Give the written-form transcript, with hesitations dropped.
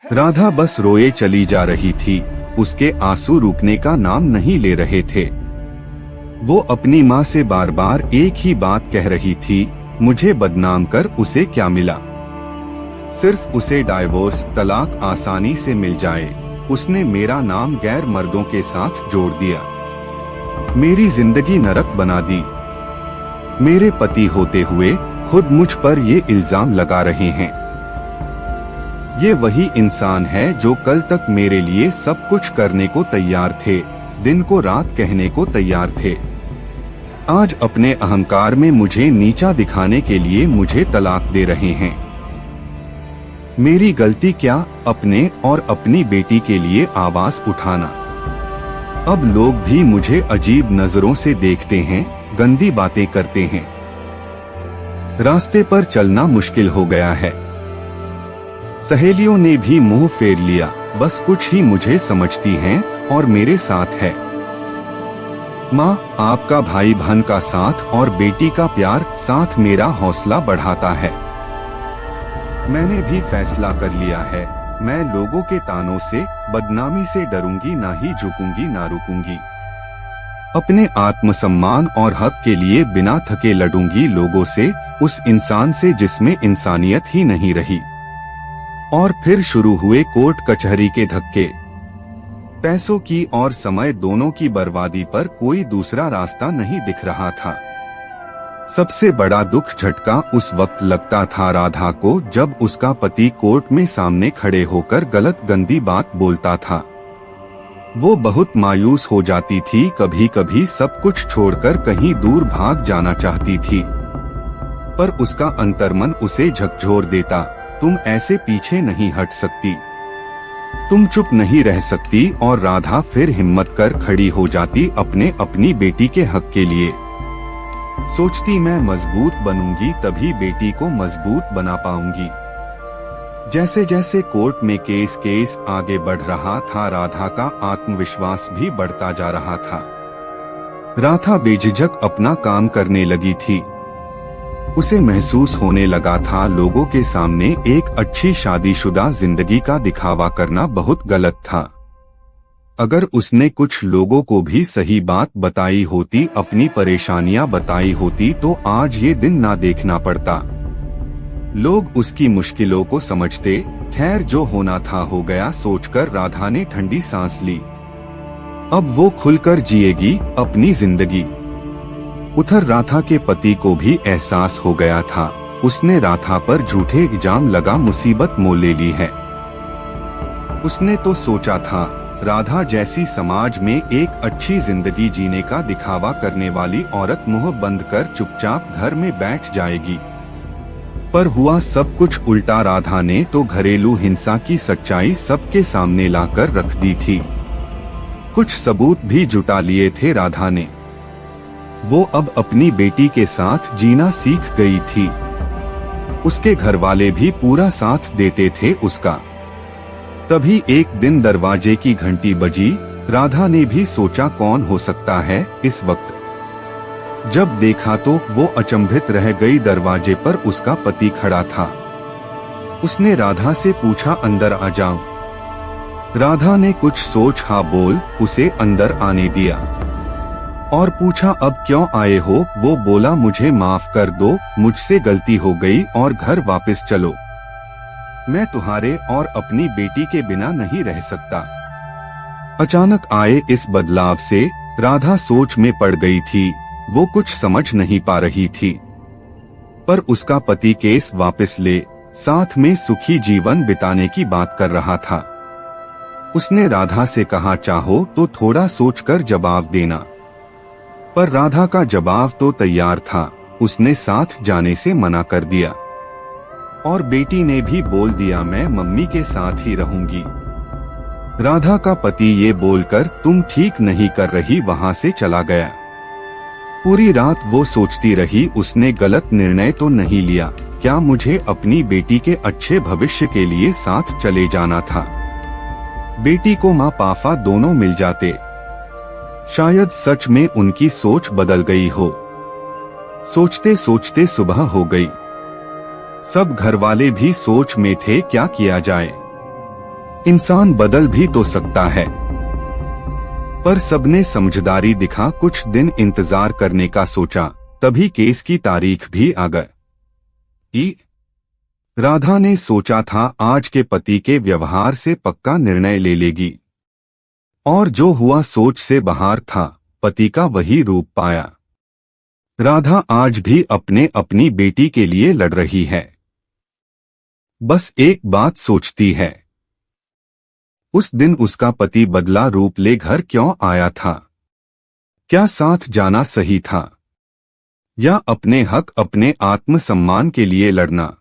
राधा बस रोए चली जा रही थी। उसके आंसू रुकने का नाम नहीं ले रहे थे। वो अपनी माँ से बार बार एक ही बात कह रही थी, मुझे बदनाम कर उसे क्या मिला। सिर्फ उसे डाइवोर्स तलाक आसानी से मिल जाए। उसने मेरा नाम गैर मर्दों के साथ जोड़ दिया, मेरी जिंदगी नरक बना दी। मेरे पति होते हुए खुद मुझ पर ये इल्जाम लगा रहे हैं। ये वही इंसान है जो कल तक मेरे लिए सब कुछ करने को तैयार थे, दिन को रात कहने को तैयार थे। आज अपने अहंकार में मुझे नीचा दिखाने के लिए मुझे तलाक दे रहे हैं। मेरी गलती क्या, अपने और अपनी बेटी के लिए आवाज उठाना। अब लोग भी मुझे अजीब नजरों से देखते हैं, गंदी बातें करते हैं। रास्ते पर चलना मुश्किल हो गया है। सहेलियों ने भी मुंह फेर लिया, बस कुछ ही मुझे समझती हैं और मेरे साथ है। माँ, आपका भाई बहन का साथ और बेटी का प्यार साथ मेरा हौसला बढ़ाता है। मैंने भी फैसला कर लिया है, मैं लोगों के तानों से, बदनामी से डरूंगी ना ही झुकूंगी ना रुकूंगी। अपने आत्मसम्मान और हक के लिए बिना थके लड़ूंगी लोगों से, उस इंसान से जिसमें इंसानियत ही नहीं रही। और फिर शुरू हुए कोर्ट कचहरी के धक्के। पैसों की और समय दोनों की बर्बादी पर कोई दूसरा रास्ता नहीं दिख रहा था। सबसे बड़ा दुख झटका उस वक्त लगता था राधा को, जब उसका पति कोर्ट में सामने खड़े होकर गलत गंदी बात बोलता था। वो बहुत मायूस हो जाती थी, कभी कभी सब कुछ छोड़कर कहीं दूर भाग जाना चाहती थी। पर उसका अंतर्मन उसे झकझोर देता, तुम ऐसे पीछे नहीं हट सकती, तुम चुप नहीं रह सकती। और राधा फिर हिम्मत कर खड़ी हो जाती अपनी बेटी के हक के लिए। सोचती मैं मजबूत बनूंगी तभी बेटी को मजबूत बना पाऊंगी। जैसे जैसे कोर्ट में केस आगे बढ़ रहा था, राधा का आत्मविश्वास भी बढ़ता जा रहा था। राधा बेझिझक अपना काम करने लगी थी। उसे महसूस होने लगा था लोगों के सामने एक अच्छी शादीशुदा जिंदगी का दिखावा करना बहुत गलत था। अगर उसने कुछ लोगों को भी सही बात बताई होती, अपनी परेशानियां बताई होती, तो आज ये दिन ना देखना पड़ता। लोग उसकी मुश्किलों को समझते। खैर, जो होना था हो गया सोचकर राधा ने ठंडी सांस ली। अब वो खुलकर जिएगी अपनी जिंदगी। उधर राधा के पति को भी एहसास हो गया था, उसने राधा पर झूठे इल्जाम लगा मुसीबत मोल ले ली है। उसने तो सोचा था राधा जैसी समाज में एक अच्छी जिंदगी जीने का दिखावा करने वाली औरत मुंह बंद कर चुपचाप घर में बैठ जाएगी। पर हुआ सब कुछ उल्टा। राधा ने तो घरेलू हिंसा की सच्चाई सबके सामने लाकर रख दी थी। कुछ सबूत भी जुटा लिए थे राधा ने। वो अब अपनी बेटी के साथ जीना सीख गई थी। उसके घरवाले भी पूरा साथ देते थे उसका। तभी एक दिन दरवाजे की घंटी बजी। राधा ने भी सोचा कौन हो सकता है इस वक्त। जब देखा तो वो अचंभित रह गई, दरवाजे पर उसका पति खड़ा था। उसने राधा से पूछा, अंदर आ जाऊं? राधा ने कुछ सोच हाँ बोल उसे अंदर आने दिया और पूछा, अब क्यों आए हो? वो बोला, मुझे माफ कर दो, मुझसे गलती हो गई और घर वापस चलो। मैं तुम्हारे और अपनी बेटी के बिना नहीं रह सकता। अचानक आए इस बदलाव से राधा सोच में पड़ गई थी। वो कुछ समझ नहीं पा रही थी। पर उसका पति केस वापस ले, साथ में सुखी जीवन बिताने की बात कर रहा था। उसने राधा से कहा, चाहो तो थोड़ा सोचकर जवाब देना। पर राधा का जवाब तो तैयार था। उसने साथ जाने से मना कर दिया और बेटी ने भी बोल दिया, मैं मम्मी के साथ ही रहूंगी। राधा का पति ये बोलकर तुम ठीक नहीं कर रही वहां से चला गया। पूरी रात वो सोचती रही, उसने गलत निर्णय तो नहीं लिया? क्या मुझे अपनी बेटी के अच्छे भविष्य के लिए साथ चले जाना था? बेटी को माँ पापा दोनों मिल जाते। शायद सच में उनकी सोच बदल गई हो। सोचते सोचते सुबह हो गई। सब घरवाले भी सोच में थे क्या किया जाए। इंसान बदल भी तो सकता है। पर सबने समझदारी दिखा, कुछ दिन इंतजार करने का सोचा, तभी केस की तारीख भी आ गई। राधा ने सोचा था आज के पति के व्यवहार से पक्का निर्णय ले लेगी, और जो हुआ सोच से बाहर था। पति का वही रूप पाया। राधा आज भी अपनी बेटी के लिए लड़ रही है। बस एक बात सोचती है, उस दिन उसका पति बदला रूप ले घर क्यों आया था? क्या साथ जाना सही था, या अपने हक, अपने आत्मसम्मान के लिए लड़ना?